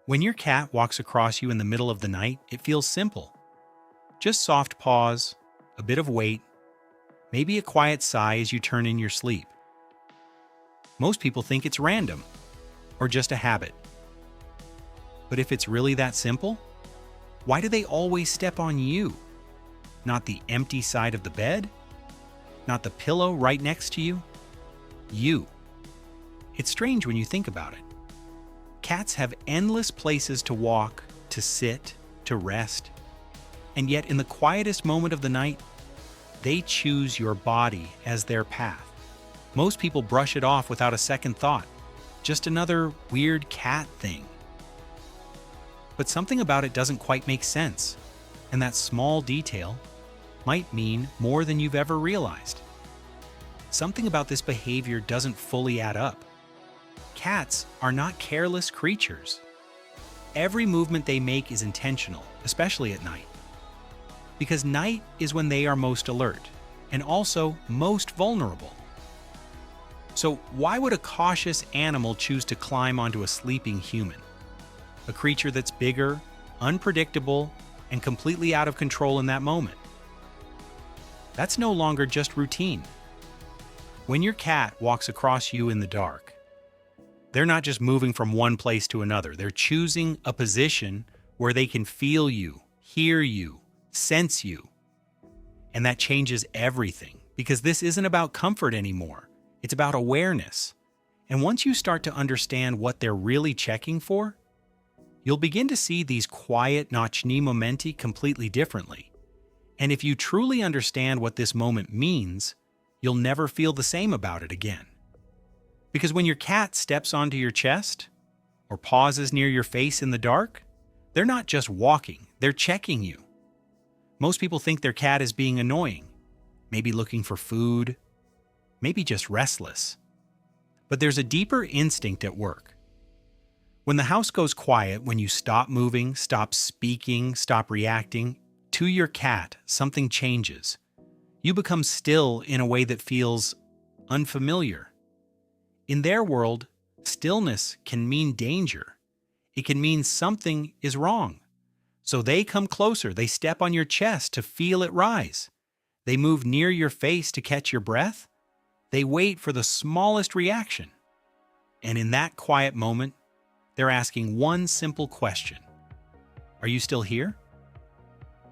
When your cat walks across you in the middle of the night, it feels simple. Just soft paws, a bit of weight, maybe a quiet sigh as you turn in your sleep. Most people think it's random, or just a habit. But if it's really that simple, why do they always step on you? Not the empty side of the bed? Not the pillow right next to you? You. It's strange when you think about it. Cats have endless places to walk, to sit, to rest. And yet in the quietest moment of the night, they choose your body as their path. Most people brush it off without a second thought. Just another weird cat thing. But something about it doesn't quite make sense, and that small detail might mean more than you've ever realized. Something about this behavior doesn't fully add up. Cats are not careless creatures. Every movement they make is intentional, especially at night. Because night is when they are most alert, and also most vulnerable. So why would a cautious animal choose to climb onto a sleeping human? A creature that's bigger, unpredictable, and completely out of control in that moment. That's no longer just routine. When your cat walks across you in the dark, they're not just moving from one place to another. They're choosing a position where they can feel you, hear you, sense you. And that changes everything, because this isn't about comfort anymore. It's about awareness. And once you start to understand what they're really checking for, you'll begin to see these quiet nocni momenti completely differently. And if you truly understand what this moment means, you'll never feel the same about it again. Because when your cat steps onto your chest or pauses near your face in the dark, they're not just walking, they're checking you. Most people think their cat is being annoying, maybe looking for food, maybe just restless. But there's a deeper instinct at work. When the house goes quiet, when you stop moving, stop speaking, stop reacting, to your cat, something changes. You become still in a way that feels unfamiliar. In their world, stillness can mean danger. It can mean something is wrong. So they come closer, they step on your chest to feel it rise. They move near your face to catch your breath. They wait for the smallest reaction. And in that quiet moment, they're asking one simple question. Are you still here?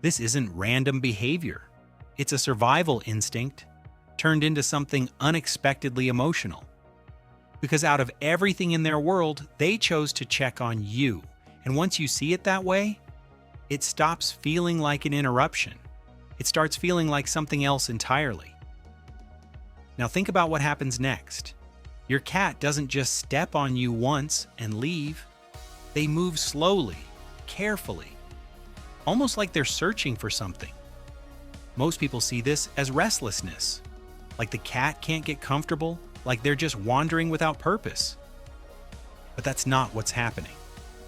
This isn't random behavior. It's a survival instinct turned into something unexpectedly emotional. Because out of everything in their world, they chose to check on you. And once you see it that way, it stops feeling like an interruption. It starts feeling like something else entirely. Now think about what happens next. Your cat doesn't just step on you once and leave. They move slowly, carefully, almost like they're searching for something. Most people see this as restlessness, like the cat can't get comfortable, like they're just wandering without purpose. But that's not what's happening.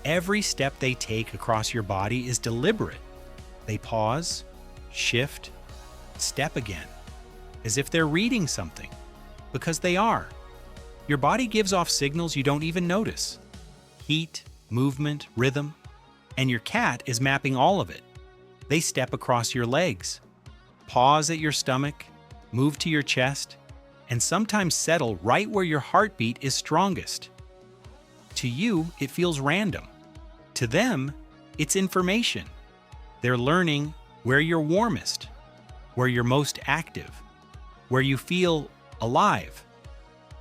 Every step they take across your body is deliberate. They pause, shift, step again, as if they're reading something, because they are. Your body gives off signals you don't even notice. Heat, movement, rhythm, and your cat is mapping all of it. They step across your legs, pause at your stomach, move to your chest, and sometimes settle right where your heartbeat is strongest. To you, it feels random. To them, it's information. They're learning where you're warmest, where you're most active, where you feel alive.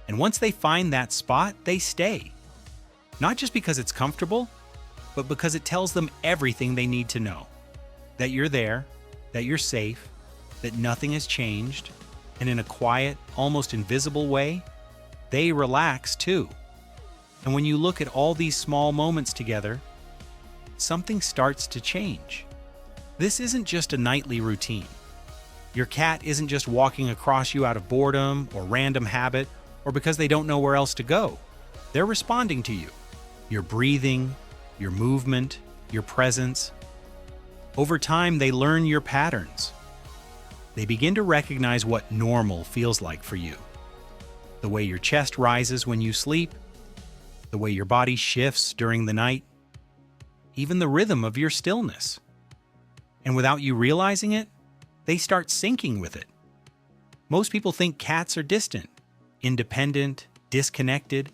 And once they find that spot, they stay. Not just because it's comfortable, but because it tells them everything they need to know. That you're there, that you're safe, that nothing has changed, and in a quiet, almost invisible way, they relax too. And when you look at all these small moments together, something starts to change. This isn't just a nightly routine. Your cat isn't just walking across you out of boredom or random habit or because they don't know where else to go. They're responding to you. Your breathing, your movement, your presence. Over time, they learn your patterns. They begin to recognize what normal feels like for you. The way your chest rises when you sleep, the way your body shifts during the night, even the rhythm of your stillness. And without you realizing it, they start syncing with it. Most people think cats are distant, independent, disconnected.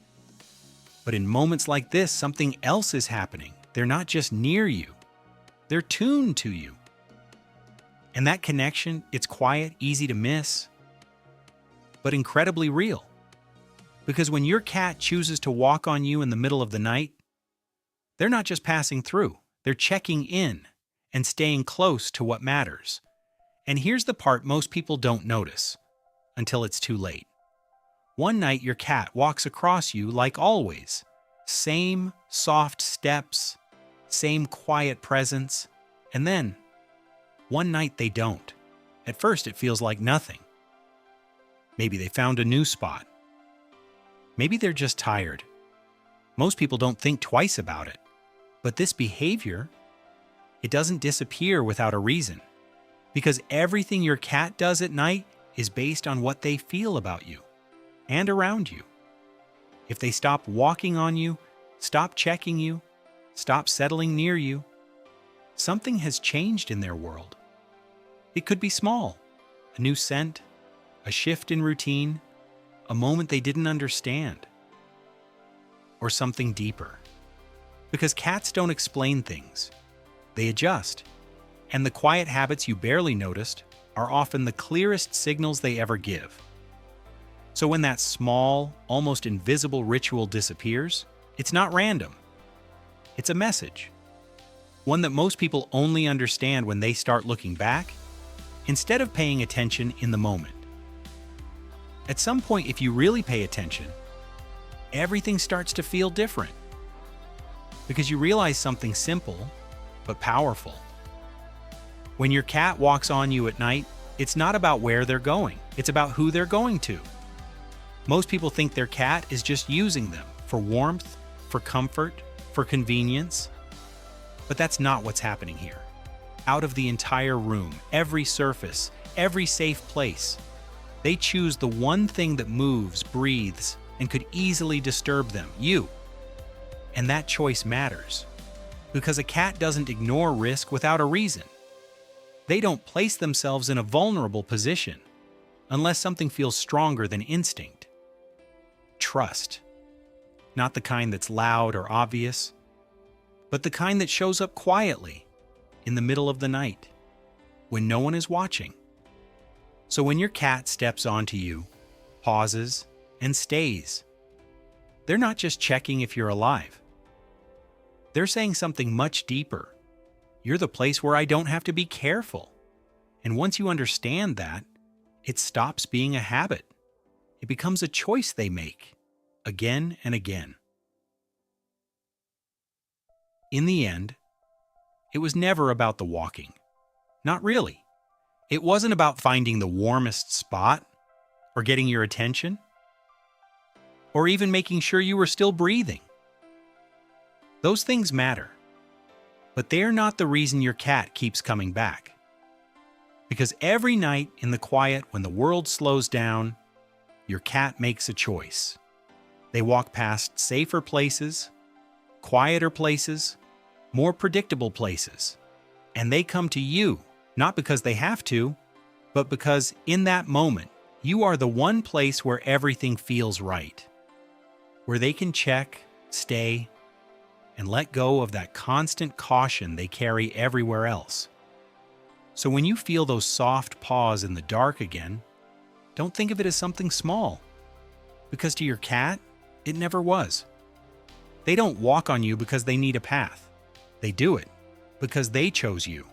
But in moments like this, something else is happening. They're not just near you, they're tuned to you. And that connection, it's quiet, easy to miss, but incredibly real. Because when your cat chooses to walk on you in the middle of the night, they're not just passing through, they're checking in and staying close to what matters. And here's the part most people don't notice until it's too late. One night your cat walks across you like always. Same soft steps, same quiet presence, and then one night they don't. At first it feels like nothing. Maybe they found a new spot. Maybe they're just tired. Most people don't think twice about it. But this behavior, it doesn't disappear without a reason. Because everything your cat does at night is based on what they feel about you and around you. If they stop walking on you, stop checking you, stop settling near you, something has changed in their world. It could be small, a new scent, a shift in routine, a moment they didn't understand, or something deeper. Because cats don't explain things, they adjust. And the quiet habits you barely noticed are often the clearest signals they ever give. So when that small, almost invisible ritual disappears, it's not random. It's a message. One that most people only understand when they start looking back, instead of paying attention in the moment. At some point, if you really pay attention, everything starts to feel different. Because you realize something simple, but powerful. When your cat walks on you at night, it's not about where they're going. It's about who they're going to. Most people think their cat is just using them for warmth, for comfort, for convenience. But that's not what's happening here. Out of the entire room, every surface, every safe place, they choose the one thing that moves, breathes, and could easily disturb them, you. And that choice matters. Because a cat doesn't ignore risk without a reason. They don't place themselves in a vulnerable position unless something feels stronger than instinct. Trust. Not the kind that's loud or obvious, but the kind that shows up quietly in the middle of the night when no one is watching. So when your cat steps onto you, pauses, and stays, they're not just checking if you're alive. They're saying something much deeper. You're the place where I don't have to be careful. And once you understand that, it stops being a habit. It becomes a choice they make, again and again. In the end, it was never about the walking. Not really. It wasn't about finding the warmest spot, or getting your attention, or even making sure you were still breathing. Those things matter, but they are not the reason your cat keeps coming back. Because every night in the quiet, when the world slows down, your cat makes a choice. They walk past safer places, quieter places, more predictable places, and they come to you, not because they have to, but because in that moment, you are the one place where everything feels right, where they can check, stay, and let go of that constant caution they carry everywhere else. So when you feel those soft paws in the dark again, don't think of it as something small, because to your cat, it never was. They don't walk on you because they need a path. They do it because they chose you.